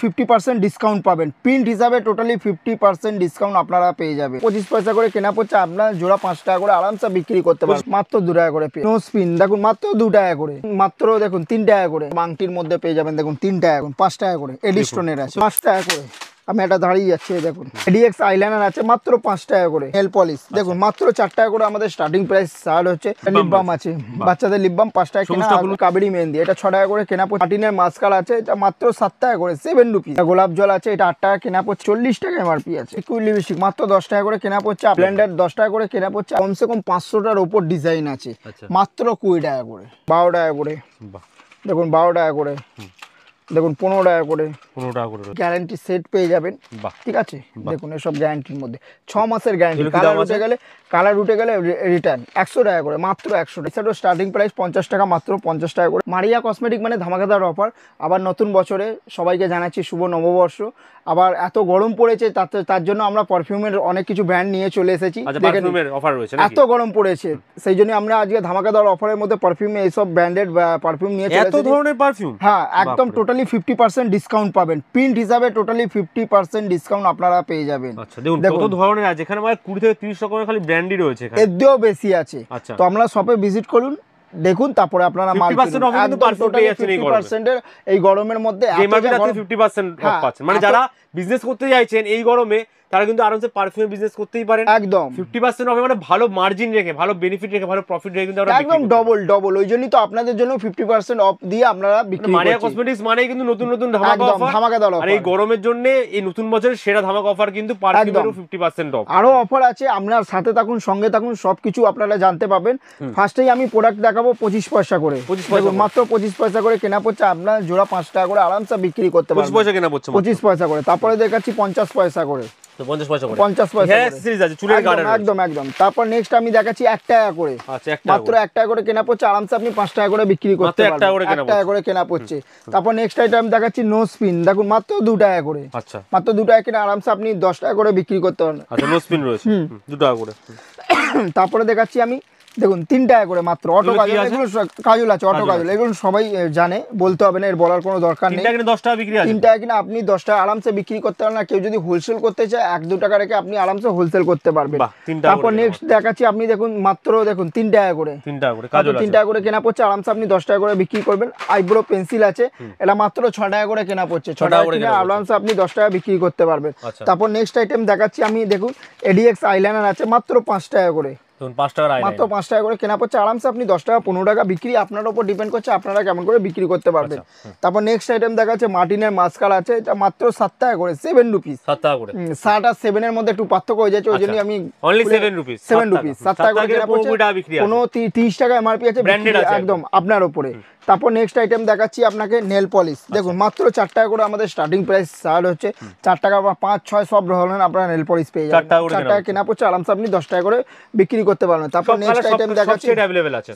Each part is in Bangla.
50% ডিসকাউন্ট পাবেন, প্রিন্ট হিসাবে টোটালি 50% ডিসকাউন্ট আপনারা পেয়ে যাবেন। 25 পয়সা করে কেনা পড়ছে, আপনার জোড়া 5 টাকা করে আরামসে বিক্রি করতে পারবেন, মাত্র 2 টাকা করে। নো স্পিন দেখুন মাত্র 2 টাকা করে, মাত্র দেখুন 3 টাকা করে। বাংটির মধ্যে পেয়ে যাবেন দেখুন 3 টাকা করে, 5 টাকা করে। এডিস্টোনের আছে 5 টাকা করে। আমি এটা দাঁড়িয়ে যাচ্ছি দেখুন, এডিএক্স আইলাইনার আছে মাত্র 5 টাকা করে। নেল পলিশ দেখুন মাত্র 4 টাকা করে আমাদের স্টার্টিং প্রাইস স্টার্ট হচ্ছে। লিপ বাম আছে, বাচ্চাদের লিপ বাম 5 টাকা কেনা। কাবেরি মেহেন্দি এটা 6 টাকা করে কেনা পড়ছে। মার্টিনের মাস্কারা আছে এটা মাত্র 7 টাকা করে, 7 রুপিস। গোলাপ জল আছে এটা 8 টাকা কেনা পড়ছে, 40 টাকা এমআরপি আছে। লিকুইড লিপস্টিক মাত্র 10 টাকা করে কেনা পড়ছে। ব্লেন্ডার 10 টাকা করে কেনা পড়ছে। কমসে কম 500টার উপর ডিজাইন আছে, মাত্র 20 টাকা করে। 12 টাকা করে দেখুন, 12 টাকা করে দেখুন, 15 টাকা করে, 15 টাকা করে গ্যারান্টি সেট পেয়ে যাবেন। ঠিক আছে দেখুন এসব গ্যারান্টির মধ্যে 6 মাসের গ্যারান্টি। কালার উঠে গেলে রিটার্ন 100 টাকা করে, মাত্র 100 টাকা। এছাড়াও স্টার্টিং প্রাইস 50 টাকা, মাত্র 50 টাকা করে। মারিয়া কসমেটিক মানে ধামাকাদার অফার। আবার নতুন বছরে সবাইকে জানাচ্ছি শুভ নববর্ষ। আবার এত গরম পড়েছে, তার জন্য আমরা পারফিউমের অনেক কিছু ব্র্যান্ড নিয়ে চলে এসেছি। এত গরম পড়েছে সেই জন্য আমরা আজকে ধামাকাদার অফারের মধ্যে পারফিউমে এইসব ব্র্যান্ডেড পারফিউম নিয়ে চলে এসেছি। এত ধরনের পারফিউম, হ্যাঁ একদম টোটালি 50% ডিসকাউন্ট পাবেন, প্রিন্ট হিসাবে টোটালি 50% ডিসকাউন্ট আপনারা পেয়ে যাবেন। আচ্ছা দেখুন কত ধরনের আছে এখানে, মানে 20 থেকে 30 রকমের খালি ব্র্যান্ডই রয়েছে এখানে, এতেও বেশি আছে। তো আমরা শপে ভিজিট করুন, দেখুন, তারপরে আপনারা মাল এই গরমের মধ্যে 50% অফ পাচ্ছেন। মানে যারা বিজনেস করতে চাইছেন এই গরমে তারা কিন্তু আরামসে পারফিউম বিজনেস করতেই পারেন। একদম 50% অফে, মানে ভালো মার্জিন রেখে, ভালো বেনিফিট রেখে, ভালো প্রফিট রেখে কিন্তু আমরা একদম ডবল। ওই জন্যই তো আপনাদের জন্য 50% অফ দিয়ে আপনারা বিক্রি করছি। মারিয়া কসমেটিক্স মানেই কিন্তু নতুন নতুন ধামাকাদার অফার। আর এই গরমের জন্য এই নতুন বছরের সেরা ধামাকা অফার কিন্তু পারফিউমেরও 50% অফ। আরো অফার আছে, আপনার সাথে থাকুন, সঙ্গে থাকুন, সবকিছু আপনারা জানতে পাবেন। ফার্স্টেই আমি প্রোডাক্ট দেখাবো 25 পয়সা করে, মাত্র 25 পয়সা করে কেনা পড়ছে। আপনার জোড়া 5 টাকা করে আরামসে বিক্রি করতে পারবেন। 25 পয়সা কেনা পড়ছে, 25 পয়সা করে। তারপরে দেখাচ্ছি 50 পয়সা করে, 50 পয়সা করে। 50 পয়সা সিরিজ আছে চুলের গার্ডেন, একদম। তারপর নেক্সট আমি দেখাচ্ছি 1 টাকা করে। আচ্ছা, মাত্র 1 টাকা করে কেনা পড়ছে, আরামসে আপনি 5 টাকা করে বিক্রি করতে পারবেন। 1 টাকা করে কেনা পড়ছে। তারপর নেক্সট আইটেম দেখাচ্ছি নো স্পিন, দেখুন মাত্র 2 টাকা করে। আচ্ছা, মাত্র 2 টাকা কিনে আরামসে আপনি 10 টাকা করে বিক্রি করতে পারবেন। আচ্ছা, নো স্পিন রয়েছে 2 টাকা করে। তারপরে দেখাচ্ছি আমি দেখুন 3 টাকা করে মাত্র। অটো কাজল, এগুলো কাজল আছে, অটো কাজল, এগুলো সবাই জানে, বলতে হবে না, এর বলার কোনো দরকার নেই। 3 টাকা কিনে 10 টাকা বিক্রি আছে। 3 টাকা কিনে আপনি 10 টাকা আরামসে বিক্রি করতে পারেন। না কেউ যদি হোলসেল করতে চায় 1-2 টাকা রেখে আপনি আরামসে হোলসেল করতে পারবেন। তারপর নেক্সট দেখাচ্ছি আপনি দেখুন মাত্র দেখুন 3 টাকা করে, 3 টাকা করে কাজল, 3 টাকা করে কেনা পড়ছে, আরামসে আপনি 10 টাকা করে বিক্রি করবেন। আইব্রো পেন্সিল আছে, এটা মাত্র 6 টাকা করে কেনা পড়ছে, 6 টাকা কিনে আরামসে আপনি 10 টাকা বিক্রি করতে পারবেন। তারপর নেক্সট আইটেম দেখাচ্ছি আমি দেখুন এডিএক্স আইলাইনার আছে মাত্র 5 টাকা করে, মাত্র 5 টাকা করে কেনা পড়ছে, আরামসে আপনি 10 টাকা 15 টাকা বিক্রি, আপনার উপর ডিপেন্ড করছে আপনারা কেমন করে বিক্রি করতে পারবেন। তারপর নেক্সট আইটেম দেখাচ্ছে মার্টিনের মাস্কারা আছে, এটা মাত্র 7 টাকা করে, 7 রুপিস। 7 টাকা করে, 7 আর 7 এর মধ্যে একটু পার্থক্য হয়ে যাচ্ছে, ওই জন্য আমি অনলি 7 রুপিস, 7 রুপিস 7 টাকা করে কেনা পড়ছে, কোনো 30 টাকা এমআরপি আছে, একদম আপনার উপরে। তারপর নেক্সট আইটেম দেখাচ্ছি আপনাকে নেল পলিশ, দেখুন মাত্র 4 টাকা করে আমাদের স্টার্টিং প্রাইস স্টার্ট হচ্ছে। 4 টাকা বা 5-6 সব ধরনের আপনারা নেল পলিশ পেয়ে যাবেন। 4 টাকা কেনা পড়ছে, আরামসে আপনি 10 টাকা করে বিক্রি করতে পারবেন। তারপর নেক্সট আইটেম দেখাচ্ছি,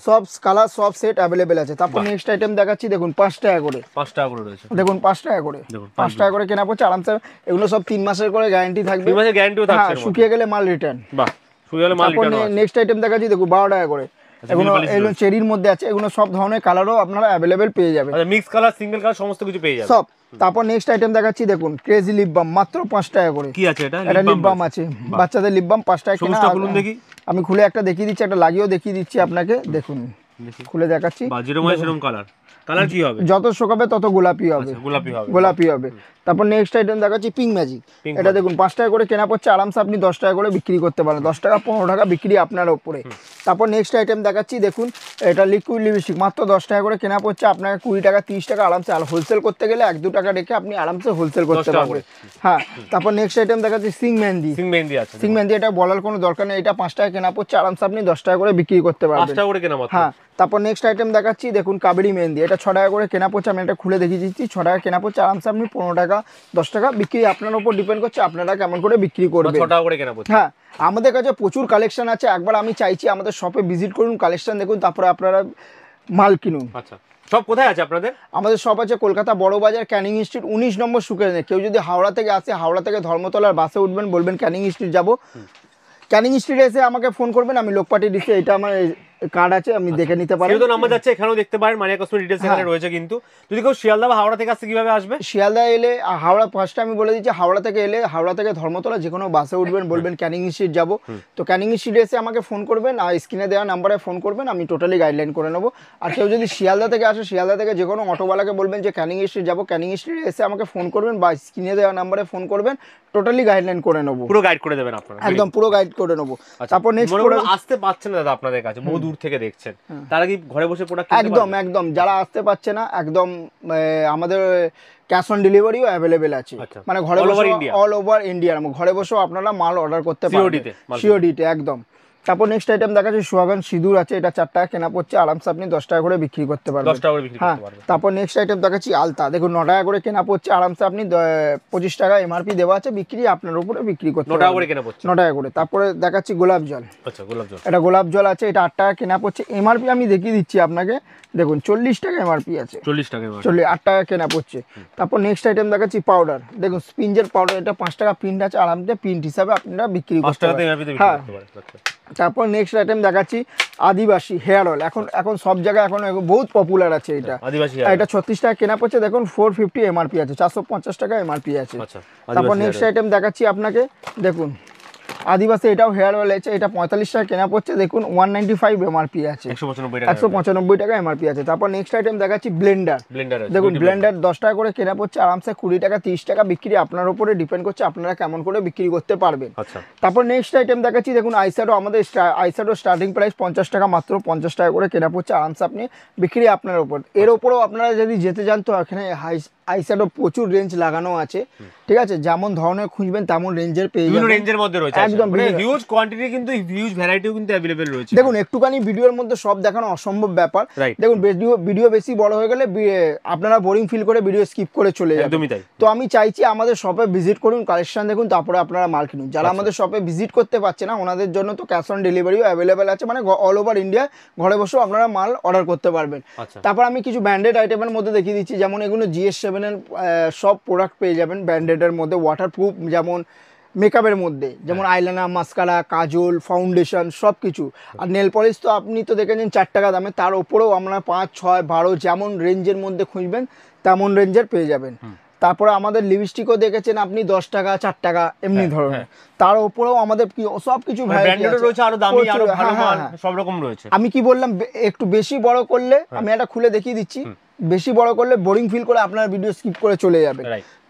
সব কালার সব সেট अवेलेबल আছে। তারপর নেক্সট আইটেম দেখাচ্ছি দেখুন 5 টাকা করে, 5 টাকা করে রয়েছে, দেখুন 5 টাকা করে, 5 টাকা করে কেনা পড়ছে, আরামসে। এগুলো সব 3 মাসের করে গ্যারান্টি থাকবে, 3 মাসের গ্যারান্টিও থাকছে, শুকিয়ে গেলে মাল রিটার্ন। বাহ, শুকিয়ে গেলে মাল রিটার্ন। তারপর নেক্সট আইটেম দেখাচ্ছি দেখুন 12 টাকা করে, এগুলো চেরির মধ্যে আছে, এগুলো সব ধরনের কালারও আপনারা अवेलेबल পেয়ে যাবেন, আচ্ছা মিক্স কালার, সিঙ্গেল কালার সমস্ত কিছু পেয়ে যাবেন সব। তারপর নেক্সট আইটেম দেখাচ্ছি দেখুন ক্রেজি লিপ বাম, মাত্র 5 টাকা করে। কি আছে এটা? এটা লিপ বাম আছে, বাচ্চাদের লিপ বাম 5 টাকা কিনা। খুলুন দেখি, আমি খুলে একটা দেখিয়ে দিচ্ছি, একটা লাগিয়েও দেখিয়ে দিচ্ছি আপনাকে, দেখুন খুলে দেখাচ্ছি। যেরকম কালার কি হবে, যত শোকাবে তত গোলাপি হবে, গোলাপি হবে। তারপর নেক্সট আইটেম দেখাচ্ছি পিঙ্ক ম্যাজিক, এটা দেখুন 5 টাকা করে কেনা পড়ছে, আরামসে আপনি 10 টাকা করে বিক্রি করতে পারেন, 10 টাকা 15 টাকা বিক্রি আপনার উপরে। তারপর নেক্সট আইটেম দেখাচ্ছি দেখুন এটা লিকুইড লিপস্টিক, মাত্র 10 টাকা করে কেনা পড়ছে, আপনাকে 20 টাকা 30 টাকা আরামসে। আর হোলসেল করতে গেলে 1-2 টাকা রেখে আপনি আরামসে হোলসেল করতে পারবেন। হ্যাঁ, তারপর নেক্সট আইটেম দেখাচ্ছি সিং মেহেন্দি, সিং মেহেন্দি এটা বলার কোনো দরকার নেই, এটা 5 টাকা কেনা পড়ছে, আরামসে আপনি 10 টাকা করে বিক্রি করতে পারবেন। হ্যাঁ, তারপর নেক্সট আইটেম দেখাচ্ছি দেখুন কাবেরি মেহেন্দি, এটা 6 টাকা করে কেনা পড়ছে, আমি এটা খুলে দেখিয়ে দিচ্ছি। 6 টাকা কেনা পড়ছে, আরামসে আপনি 15 টাকা 10 টাকা বিক্রি, আপনার উপর ডিপেন্ড করছে আপনারা কেমন করে বিক্রি করবেন। 6 টাকা করে কেনা পড়ছে। হ্যাঁ, আমাদের কাছে প্রচুর কালেকশন আছে, একবার আমি চাইছি আমাদের শপে ভিজিট করুন, কালেকশন দেখুন, তারপরে আপনারা মাল কিনুন। আচ্ছা, সব কোথায় আছে আপনাদের? আমাদের শপ আছে কলকাতা বড় বাজার, ক্যানিং স্ট্রিট 19 নম্বর সুকেনে। কেউ যদি হাওড়া থেকে আসে, হাওড়া থেকে ধর্মতলার বাসে উঠবেন, বলবেন ক্যানিং স্ট্রিট যাবো, ক্যানিং স্ট্রিটে এসে আমাকে ফোন করবেন, আমি লোক পাঠিয়ে দিচ্ছি। এটা আমার কার্ড আছে, আমি দেখে নিতে পারি। তো নাম্বার যাচ্ছে, এখানেও দেখতে পারেন, মানিয়া কসমেটিক ডিটেইলস এখানে রয়েছে। কিন্তু যদি কেউ শিয়ালদা বা হাওড়া থেকে আসতে কিভাবে আসবে? শিয়ালদা এলে হাওড়া, ফার্স্টে আমি বলে দিচ্ছি, হাওড়া থেকে এলে হাওড়া থেকে ধর্মতলা যে কোনো বাসে উঠবেন, বলবেন ক্যানিং স্ট্রিট যাবো, তো ক্যানিং স্ট্রিটে এসে আমাকে ফোন করবেন, আর স্ক্রিনে দেওয়া নাম্বারে ফোন করবেন, আমি টোটালি গাইডলাইন করে নেবো। আর কেউ যদি শিয়ালদা থেকে আসে, শিয়ালদা থেকে যে কোনো অটোওয়ালাকে বলবেন যে ক্যানিং স্ট্রিট যাবো, ক্যানিং স্ট্রিটে এসে আমাকে ফোন করবেন বা স্ক্রিনে দেওয়া নাম্বারে ফোন করবেন, টোটালি গাইডলাইন করে নেবো, পুরো গাইড করে দেবেন আপনারা, একদম পুরো গাইড করে নেবো। তারপর নেক্সট আসতে পারছেন না দাদা আপনাদের কাছে, বহু দূর থেকে দেখছেন, তারা কি ঘরে বসে প্রোডাক্ট একদম একদম যারা আসতে পারছে না, একদম আমাদের ক্যাশ অন ডেলিভারিও অ্যাভেলেবেল আছে, মানে ঘরে বসে অল ওভার ইন্ডিয়া ঘরে বসেও আপনারা মাল অর্ডার করতে পারবেন সিওডিতে একদম। তারপর নেক্সট আইটেম দেখাচ্ছি সোহাগান সিঁদুর আছে, এটা 4 টাকা কেনা পড়ছে, আরামসে আপনি 10 টাকা করে বিক্রি করতে পারবেন। হ্যাঁ, তারপর নেক্সট আইটেম দেখাচ্ছি আলতা, দেখুন 9 টাকা করে কেনা পড়ছে, আরামসে আপনি 25 টাকা এমআরপি দেওয়া আছে, বিক্রি আপনার উপরে বিক্রি করতে 9 টাকা করে কেনা পড়ছে, 9 টাকা করে। তারপরে দেখাচ্ছি গোলাপ জল, আচ্ছা গোলাপ জল, এটা গোলাপ জল আছে, এটা 8 টাকা কেনা পড়ছে, এমআরপি আমি দেখিয়ে দিচ্ছি আপনাকে, দেখুন 40 টাকা এমআরপি আছে, 40 টাকা 8 টাকা কেনা পড়ছে। তারপর নেক্সট আইটেম দেখাচ্ছি পাউডার, দেখুন স্পিঞ্জের পাউডার, এটা 5 টাকা প্রিন্ট আছে, আরামসে প্রিন্ট হিসাবে আপনারা বিক্রি করতে পারবেন। হ্যাঁ, তারপর নেক্সট আইটেম দেখাচ্ছি আদিবাসী হেয়ার অয়েল, এখন সব জায়গায় এখন বহুত পপুলার আছে এটা, এটা 36 টাকা কেনা পড়ছে, দেখুন 450 এমআরপি আছে, 450 টাকা এমআরপি আছে। তারপর নেক্সট আইটেম দেখাচ্ছি আপনাকে, দেখুন আদিবাসী, এটাও হেয়ার অয়েল আছে, এটা 45 টাকা কেনা পড়ছে, দেখুন 195 এমআরপি আছে, 195 টাকা এমআরপি আছে। তারপর নেক্সট আইটেম দেখাচ্ছি ব্লেন্ডার, দেখুন ব্লেন্ডার 10 টাকা করে কেনা পড়ছে, আরামসে 20 টাকা 30 টাকা বিক্রি, আপনার উপরে ডিপেন্ড করছে আপনারা কেমন করে বিক্রি করতে পারবেন। তারপর নেক্সট আইটেম দেখাচ্ছি, দেখুন আইশ্যাডো, আমাদের আইশ্যাডো স্টার্টিং প্রাইস 50 টাকা, মাত্র 50 টাকা করে কেনা পড়ছে, আরামসে আপনি বিক্রি আপনার উপর। এর উপরেও আপনারা যদি যেতে চান তো এখানে আইশ্যাডো প্রচুর রেঞ্জ লাগানো আছে, ঠিক আছে, যেমন ধরনের খুঁজবেন তেমন রেঞ্জের পেয়ে যাবেন, রেঞ্জের মধ্যে রয়েছে একদম হিউজ কোয়ান্টিটি, কিন্তু হিউজ ভ্যারাইটিও কিন্তু अवेलेबल রয়েছে। দেখুন একটুখানি ভিডিওর মধ্যে সব দেখানো অসম্ভব ব্যাপার, দেখুন ভিডিও বেশি বড় হয়ে গেলে আপনারা বোরিং ফিল করে ভিডিও স্কিপ করে চলে যাবেন, একদমই তাই। তো আমি চাইছি আমাদের শপে ভিজিট করুন, কালেকশন দেখুন, তারপরে আপনারা মাল কিনুন। যারা আমাদের শপে ভিজিট করতে পারছে না ওনাদের জন্য তো ক্যাশ অন ডেলিভারিও अवेलेबल আছে, মানে অল ওভার ইন্ডিয়া ঘরে বসেও আপনারা মাল অর্ডার করতে পারবেন। তারপর আমি কিছু ব্র্যান্ডেড আইটেমের মধ্যে দেখিয়ে দিচ্ছি, যেমন এগুলো GS7 এর সব প্রোডাক্ট পেয়ে যাবেন ব্র্যান্ডেডের মধ্যে, ওয়াটারপ্রুফ, যেমন মেকআপের মধ্যে যেমন আইলাইনার, মাস্কারা, কাজল, ফাউন্ডেশন সব কিছু। আর নেল পলিশ তো আপনি তো দেখেছেন 4 টাকা দামে, তার ওপরেও আমরা 5, 6, 12 যেমন রেঞ্জের মধ্যে খুঁজবেন তেমন রেঞ্জের পেয়ে যাবেন। তারপরে আমাদের লিপস্টিকও দেখেছেন আপনি 10 টাকা 4 টাকা এমনি ধরনের, তার উপরেও আমাদের সব কিছু আমি কি বললাম একটু বেশি বড় করলে, আমি এটা খুলে দেখিয়ে দিচ্ছি, বেশি বড় করলে বোরিং ফিল করে আপনার ভিডিও স্কিপ করে চলে যাবে।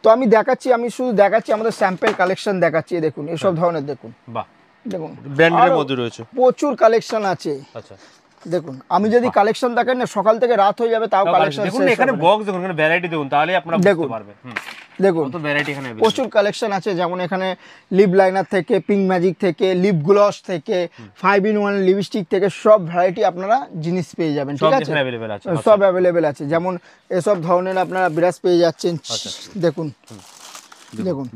তো আমি দেখাচ্ছি, আমি শুধু দেখাচ্ছি আমাদের স্যাম্পল কালেকশন দেখাচ্ছি, দেখুন এসব ধরনের, দেখুন দেখুন ব্র্যান্ডের মধ্যে রয়েছে প্রচুর কালেকশন আছে। আচ্ছা দেখুন, আমি যদি কালেকশন দেখেন না সকাল থেকে রাত হয়ে যাবে, তাও কালেকশন দেখুন, এখানে বক্স দেখুন, এখানে ভ্যারাইটি দেখুন, তাহলে আপনারা বুঝতে পারবেন। দেখুন কত ভ্যারাইটি এখানে প্রচুর কালেকশন আছে, যেমন এখানে লিপ লাইনার থেকে, পিঙ্ক ম্যাজিক থেকে, লিপ গ্লস থেকে, 5-in-1 লিপস্টিক থেকে সব ভ্যারাইটি আপনারা জিনিস পেয়ে যাবেন, ঠিক আছে, সব অ্যাভেলেবেল আছে। যেমন এসব ধরনের আপনারা ব্রাশ পেয়ে যাচ্ছেন, দেখুন দেখুন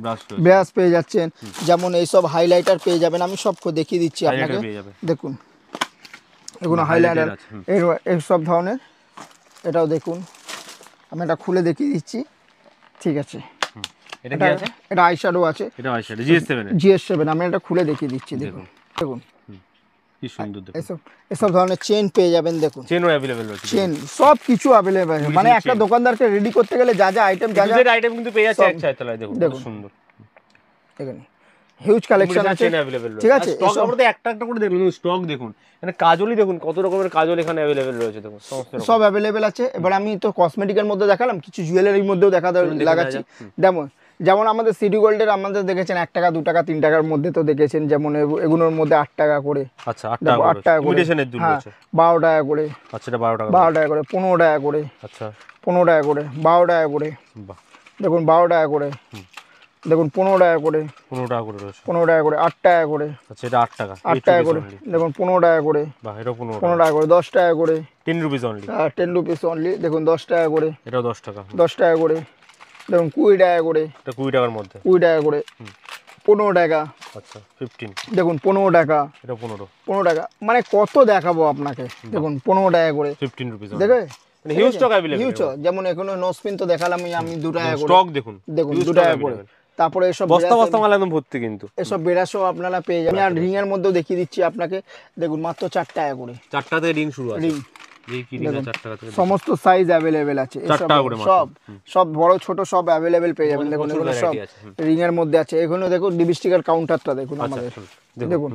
ব্রাশ পেয়ে যাচ্ছেন, যেমন এইসব হাইলাইটার পেয়ে যাবেন, আমি সব দেখিয়ে দিচ্ছি আপনাকে, দেখুন এগুলো হাইলাইটার, এই সব ধরনের, এটাও দেখুন, আমি এটা খুলে দেখিয়ে দিচ্ছি, ঠিক আছে। এটা কি আছে? এটা আইশ্যাডো আছে, এটা আইশ্যাডো GS7 আমি এটা খুলে দেখিয়ে দিচ্ছি, দেখুন দেখুন কি সুন্দর, দেখুন এসব ধরনের চেন পেয়ে যাবেন, দেখুন চেনও अवेलेबल রয়েছে, চেন সব কিছু अवेलेबल আছে, মানে একটা দোকানদারকে রেডি করতে গেলে যা যা আইটেম আইটেম কিন্তু পেয়ে যাচ্ছে এক ছায়তলায়, দেখুন কত সুন্দর, দেখুন হিউজ কালেকশন আছে, ঠিক আছে। স্টক আমাদের একটা একটা করে দেখুন, স্টক দেখুন, মানে কাজলই দেখুন, কত রকমের কাজল এখানে अवेलेबल রয়েছে, দেখুন সব अवेलेबल আছে। এবার আমি তো কসমেটিকের মধ্যে দেখালাম, কিছু জুয়েলারির মধ্যেও লাগাচ্ছি, যেমন আমাদের সিটি গোল্ডের আমাদের দেখেছেন 1 টাকা 2 টাকা 3 টাকার মধ্যে তো দেখেছেন, যেমন এগুলোর মধ্যে 8 টাকা করে, আচ্ছা 8 টাকা করে ইমিটেশনের দুল রয়েছে, 12 টাকা করে, আচ্ছা এটা 12 টাকা করে, 15 টাকা করে, আচ্ছা 15 টাকা করে, 12 টাকা করে, বাহ দেখুন 12 টাকা করে, দেখুন 15 টাকা করে, 15 টাকা করে রয়েছে, 15 টাকা করে, 8 টাকা করে, আচ্ছা এটা 8 টাকা, 8 টাকা করে, দেখুন 15 টাকা করে, বাহ এটা 15 টাকা করে, 10 টাকা করে, 10 রুপিস অনলি, 10 রুপিস অনলি, দেখুন 10 টাকা করে, এটাও 10 টাকা, 10 টাকা করে, দেখুন 20 টাকা করে, এটা 20 টাকার মধ্যে, 20 টাকা করে, 15 টাকা, আচ্ছা 15, দেখুন 15 টাকা, এটা 15 টাকা, মানে কত দেখাবো আপনাকে, দেখুন 15 টাকা করে, 15 রুপিস, দেখে মানে হিউজ স্টক अवेलेबल, হিউজ, যেমন এখানে নোসপিন তো দেখালাম আমি 2 টাকা করে, স্টক দেখুন 2 টাকা করে। তারপরে এসব বস্তা বস্তা মাল একদম ভর্তি, কিন্তু এসব বেরাসও আপনারা পেয়ে যাবেন। আর রিং এর মধ্যেও দেখিয়ে দিচ্ছি আপনাকে, দেখুন মাত্র 4 টাকা করে। 4 টাকা থেকে রিং শুরু আছে। রিং এই কি রিং আছে 4 টাকা থেকে? সমস্ত সাইজ অ্যাভেলেবেল আছে, সব সব বড় ছোট সব অ্যাভেলেবেল পেয়ে যাবেন। দেখুন এগুলো সব রিং এর মধ্যে আছে। এগুলো দেখুন লিপস্টিকের কাউন্টারটা দেখুন আমাদের, দেখুন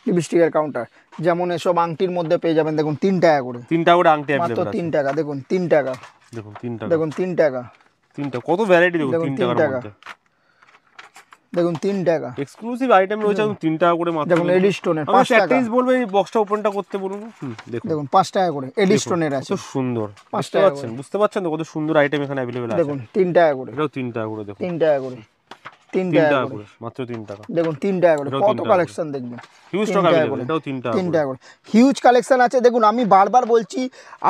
লিপস্টিকের কাউন্টার। যেমন এসব আংটির মধ্যে পেয়ে যাবেন, দেখুন 3 টাকা করে। 3 টাকা করে আংটি মাত্র 3 টাকা। দেখুন 3 টাকা, দেখুন 3 টাকা, দেখুন 3 টাকা, 3 টাকা। কত ভ্যারাইটি দেখুন 3 টাকার মধ্যে, দেখুন 3 টাকা। এক্সক্লুসিভ আইটেম রয়েছে 3 টাকা করে মাত্র। দেখুন এডি স্টোনের 5 টাকা। একটা জিনিস বলবো, এই বক্সটা ওপেনটা করতে বলুন। দেখুন দেখুন 5 টাকা করে এডি স্টোনের আছে, কত সুন্দর। 5 টাকা পাচ্ছেন, বুঝতে পারছেন তো কত সুন্দর আইটেম এখানে अवेलेबल আছে। দেখুন 3 টাকা করে, এটাও 3 টাকা করে। দেখুন 3 টাকা করে, 3 টাকা করে মাত্র 3 টাকা। দেখুন 3 টাকা করে। কত কালেকশন দেখবেন, হিউজ স্টক अवेलेबल। এটাও 3 টাকা, 3 টাকা করে হিউজ কালেকশন আছে। দেখুন আমি বারবার বলছি,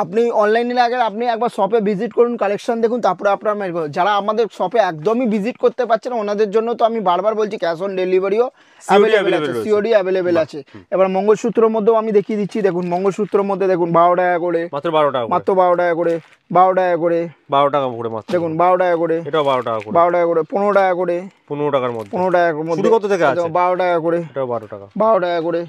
আপনি অনলাইনে আগে আপনি একবার শপে ভিজিট করুন, কালেকশন দেখুন, তারপরে আপনার যারা আমাদের শপে একদমই ভিজিট করতে পারছেন না ওনাদের জন্য তো আমি বারবার বলছি ক্যাশ অন ডেলিভারিও অ্যাভেলেবেল আছে, সিওডি অ্যাভেলেবেল আছে। এবার মঙ্গলসূত্রের মধ্যেও আমি দেখিয়ে দিচ্ছি। দেখুন মঙ্গলসূত্রের মধ্যে দেখুন 12 টাকা করে, মাত্র 12 টাকা, মাত্র 12 টাকা করে, 12 টাকা করে, 12 টাকা করে মাত্র। দেখুন 12 টাকা করে, এটাও 12 টাকা করে, 12 টাকা করে, 15 টাকা করে, 15 টাকার মধ্যে, 15 টাকার মধ্যে। শুরু কত থেকে আছে? 12 টাকা করে, এটাও 12 টাকা, 12 টাকা করে।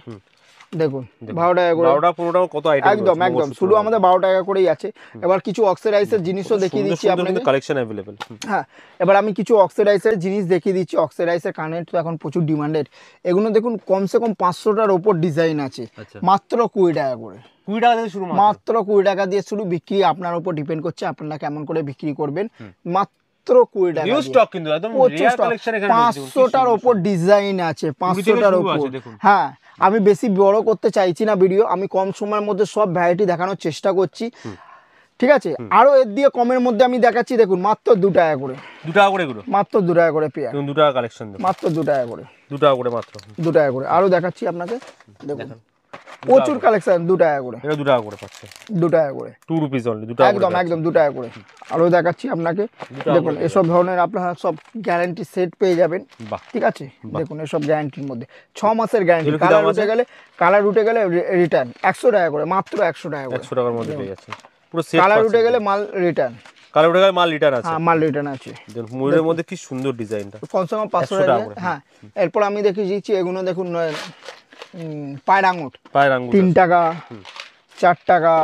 দেখুন 12 টাকা করে, 12 টাকা 15 টাকা কত আইটেম। একদম একদম শুধু আমাদের 12 টাকা করেই আছে। এবার কিছু অক্সিডাইজের জিনিসও দেখিয়ে দিচ্ছি আপনাদের কালেকশন अवेलेबल। হ্যাঁ, এবার আমি কিছু অক্সিডাইজের জিনিস দেখিয়ে দিচ্ছি। অক্সিডাইজের কানেক্ট তো এখন প্রচুর ডিমান্ডেড। এগুলো দেখুন কমসে কম 500টার উপর ডিজাইন আছে, মাত্র 20 টাকা করে। 20 টাকা থেকে শুরু, মাত্র 20 টাকা দিয়ে শুরু। বিক্রি আপনার উপর ডিপেন্ড করছে আপনারা কেমন করে বিক্রি করবেন। মাত্র 20 টাকা। নিউ স্টক কিন্তু একদম রেয়ার কালেকশন এখানে। 500টার উপর ডিজাইন আছে, 500টার উপর। হ্যাঁ, আমি বেশি বড় করতে চাইছি না ভিডিও, আমি কম সময়ের মধ্যে সব ভ্যারাইটি দেখানোর চেষ্টা করছি, ঠিক আছে? আরো এর দিয়ে কমের মধ্যে আমি দেখাচ্ছি। দেখুন মাত্র 2 টাকা করে, 2 টাকা করে এগুলো, মাত্র 2 টাকা করে পেয়ার। দেখুন 2 টাকা কালেকশন, মাত্র 2 টাকা করে, 2 টাকা করে মাত্র, 2 টাকা করে। আরো দেখাচ্ছি আপনাকে, দেখুন প্রচুর কালেকশন। 2 টাকা করে, এটা 2 টাকা করে পাচ্ছে, 2 টাকা করে, 2 রুপিস অনলি, 2 টাকা একদম একদম 2 টাকা করে। আরো দেখাচ্ছি আপনাকে, দেখুন এসব ধরনের আপনারা সব গ্যারান্টি সেট পেয়ে যাবেন, ঠিক আছে? দেখুন এসব গ্যারান্টির মধ্যে 6 মাসের গ্যারান্টি। কালার উঠে গেলে রিটার্ন 100 টাকা করে, মাত্র 100 টাকা করে, 100 টাকার মধ্যে পেয়ে যাচ্ছে পুরো সেট। কালার উঠে গেলে মাল রিটার্ন, কালার উঠে গেলে মাল রিটার্ন আছে। হ্যাঁ, মাল রিটার্ন আছে। দেখুন ময়ূরের মধ্যে কি সুন্দর ডিজাইনটা, কমসে কম 500 টাকা। হ্যাঁ, এরপর আমি দেখিয়ে দিচ্ছি এগুলো। দেখুন পায়ের আঙুর, 3 টাকা, 4 টাকা।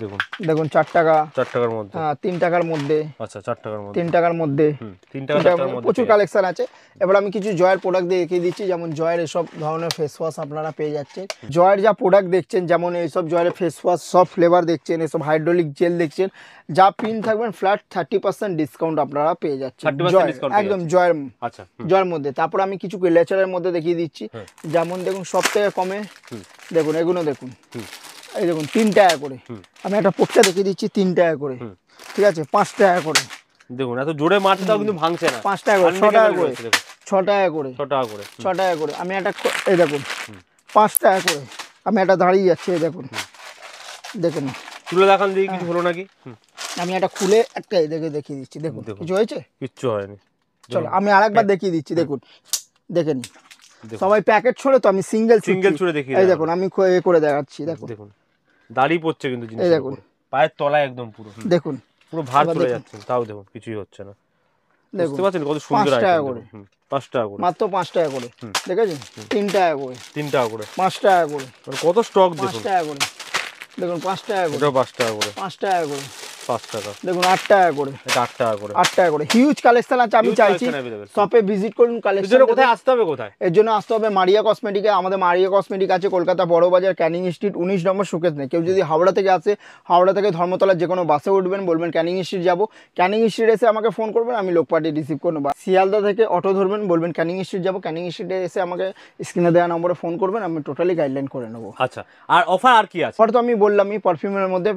দেখুন দেখুন 4 টাকা, 4 টাকার মধ্যে। হ্যাঁ, 3 টাকার মধ্যে। আচ্ছা 4 টাকার মধ্যে, 3 টাকার মধ্যে, 3 টাকার মধ্যে প্রচুর কালেকশন আছে। এবার আমি কিছু জয়ের প্রোডাক্ট দেখিয়ে দিচ্ছি। যেমন জয়ের এসব ধরনের ফেস ওয়াশ আপনারা পেয়ে যাচ্ছেন। জয়ের যা প্রোডাক্ট দেখছেন, যেমন এইসব জয়ের ফেস ওয়াশ, সব ফ্লেভার দেখছেন, এসব হাইড্রোলিক জেল দেখছেন, যা পিন থাকবেন ফ্ল্যাট 30% ডিসকাউন্ট আপনারা পেয়ে যাচ্ছেন একদম জয়ের। আচ্ছা, জয়ের মধ্যে। তারপর আমি কিছু লেচারের মধ্যে দেখিয়ে দিচ্ছি। যেমন দেখুন সব থেকে কমে, দেখুন এগুলো দেখুন, এই দেখুন 3 টাকা করে। আমি একটা পোটকা দেখিয়ে দিচ্ছি, 3 টাকা করে, ঠিক আছে? 5 টাকা করে। দেখুন এত জোরে মারছে তাও কিন্তু ভাঙছে না। 5 টাকা করে, 6 টাকা করে, 6 টাকা করে, 6 টাকা করে, 6 টাকা করে। আমি একটা, এই দেখুন 5 টাকা করে। আমি একটা দাঁড়িয়ে যাচ্ছি, এই দেখুন, দেখুন খুলে দেখান দিই কিছু হলো নাকি। আমি একটা খুলে একটা দেখে দেখিয়ে দিচ্ছি। দেখুন কিছু হয়েছে? কিচ্ছু হয়নি। চলো আমি আরেকবার দেখিয়ে দিচ্ছি। দেখুন দেখেন, সবাই প্যাকেট ছড়ে, তো আমি সিঙ্গেল ছুঁড়ে দেখি। এই দেখুন আমি করে দেখাচ্ছি। দেখুন দেখুন দাড়ি পড়ছে কিন্তু জিনিস, এই দেখুন পায়ের তলায় একদম পুরো, দেখুন পুরো ভার চলে যাচ্ছে, তাও দেখুন কিছুই হচ্ছে না। বুঝতে পারছেন কত সুন্দর আইটেম। 5 টাকা করে, মাত্র 5 টাকা করে। দেখেছেন? 3 টাকা করে, 3 টাকা করে, 5 টাকা করে। কত স্টক দেখুন। 5 টাকা করে, দেখুন 5 টাকা করে, এটা 5 টাকা করে, 5 টাকা করে, 5 টাকা। দেখুন 8 টাকা করে, এটা 8 টাকা করে, 8 টাকা করে। হিউজ কালেকশন আছে। আমি চাইছি শপে ভিজিট করুন, কালেকশন। এর কোথায় আসতে হবে? কোথায়? এর জন্য আসতে হবে মারিয়া কসমেটিকে। আমাদের মারিয়া কসমেটিক আছে কলকাতা বড় বাজার, ক্যানিং স্ট্রিট, 19 নম্বর শোকেস নেই। কেউ যদি হাওড়া থেকে আসে, হাওড়া থেকে ধর্মতলার যে কোনো বাসে উঠবেন, বলবেন ক্যানিং স্ট্রিট যাবো, ক্যানিং স্ট্রিট এসে আমাকে ফোন করবেন, আমি লোকপাটি রিসিভ করে নেবো। শিয়ালদা থেকে অটো ধরবেন, বলবেন ক্যানিং স্ট্রিট যাবো, ক্যানিং স্ট্রিটে এসে আমাকে স্ক্রিনে দেওয়া নম্বরে ফোন করবেন, আমি টোটালি গাইডলাইন করে নেবো। আচ্ছা, আর অফার আর কি আছে? অফার তো আমি বললামই, পারফিউমের মধ্যে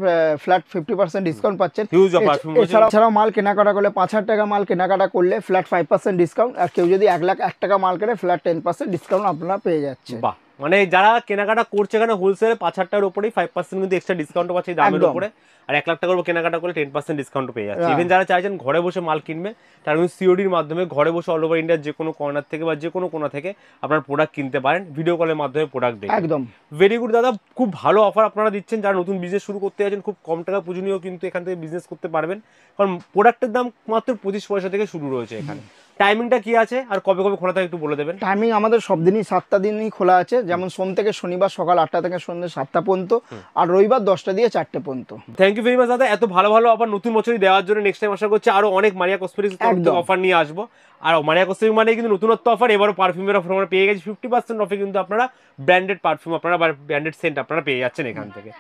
ফ্ল্যাট 50% ডিসকাউন্ট পাচ্ছেন। Huge offer. এছাড়াও মাল কেনাকাটা করলে 5,000 টাকা মাল কেনাকাটা করলে ফ্ল্যাট 5% ডিসকাউন্ট। আর কেউ যদি 1,01,000 টাকা মাল কেনে ফ্ল্যাট 10% ডিসকাউন্ট আপনারা পেয়ে যাচ্ছে। বাহ, মানে যারা কেনাকাটা করছে এখানে হোলসেলে 5,000 টাকার উপরেই 5% কিন্তু এক্সট্রা ডিসকাউন্ট পাচ্ছে দামের উপরে। আর 1,00,000 টাকার উপর কেনাকাটা করলে 10% ডিসকাউন্ট পেয়ে যাচ্ছে। ইভেন যারা চাইছেন ঘরে বসে মাল কিনবে, তারা কিন্তু সিওডির মাধ্যমে ঘরে বসে অল ওভার ইন্ডিয়ার যে কোনো কর্নার থেকে বা যে কোনো কোণা থেকে আপনার প্রোডাক্ট কিনতে পারেন, ভিডিও কলের মাধ্যমে প্রোডাক্ট দেখে। একদম ভেরি গুড দাদা, খুব ভালো অফার আপনারা দিচ্ছেন। যারা নতুন বিজনেস শুরু করতে যাচ্ছেন, খুব কম টাকা পুঁজি নিয়েও কিন্তু এখান থেকে বিজনেস করতে পারবেন, কারণ প্রোডাক্টের দাম মাত্র 25 পয়সা থেকে শুরু রয়েছে এখানে। টাইমিংটা কি আছে আর কবে কবে খোলা থাকে একটু বলে দেবেন। টাইমিং আমাদের সব দিনই 7টা দিনই খোলা আছে, যেমন সোম থেকে শনিবার সকাল 8টা থেকে সন্ধ্যে 7টা পর্যন্ত, আর রবিবার 10টা দিয়ে 4টে পর্যন্ত। থ্যাংক ইউ ভেরি মাচ দাদা, এত ভালো ভালো অফার নতুন বছরই দেওয়ার জন্য। নেক্সট টাইম আশা করছি আরো অনেক মারিয়া কসমেটিক্স অফার নিয়ে আসবো। আর মারিয়া কসমেটিক্স মানে কিন্তু নতুনত্ব অফার, এবারও পারফিউমের অফার আমরা পেয়ে গেছি 50% অফে, কিন্তু আপনারা ব্র্যান্ডেড পারফিউম আপনারা বা ব্র্যান্ডেড সেন্ট আপনারা পেয়ে যাচ্ছেন এখান থেকে।